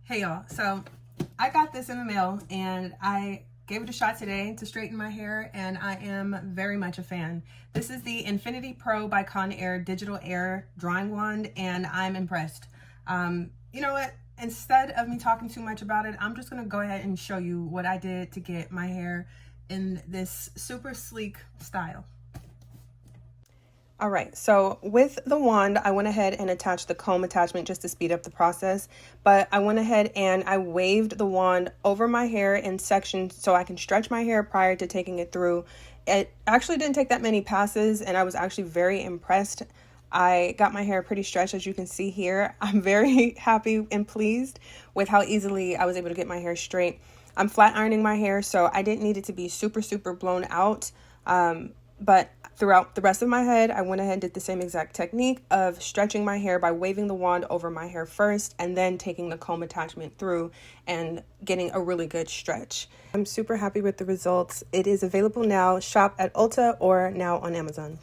Hey y'all, so I got this in the mail and I gave it a shot today to straighten my hair and I am very much a fan. This is the INIFINITI Pro by CONAIR Digital Air Drawing Wand and I'm impressed. You know what? Instead of me talking too much about it, I'm just gonna go ahead and show you what I did to get my hair in this super sleek style. All right, so with the wand, I went ahead and attached the comb attachment just to speed up the process, but I went ahead and I waved the wand over my hair in sections so I can stretch my hair prior to taking it through. It actually didn't take that many passes and I was actually very impressed. I got my hair pretty stretched, as you can see here. I'm very happy and pleased with how easily I was able to get my hair straight. I'm flat ironing my hair, so I didn't need it to be super blown out. But throughout the rest of my head, I went ahead and did the same exact technique of stretching my hair by waving the wand over my hair first and then taking the comb attachment through and getting a really good stretch. I'm super happy with the results. It is available now. Shop at Ulta or now on Amazon.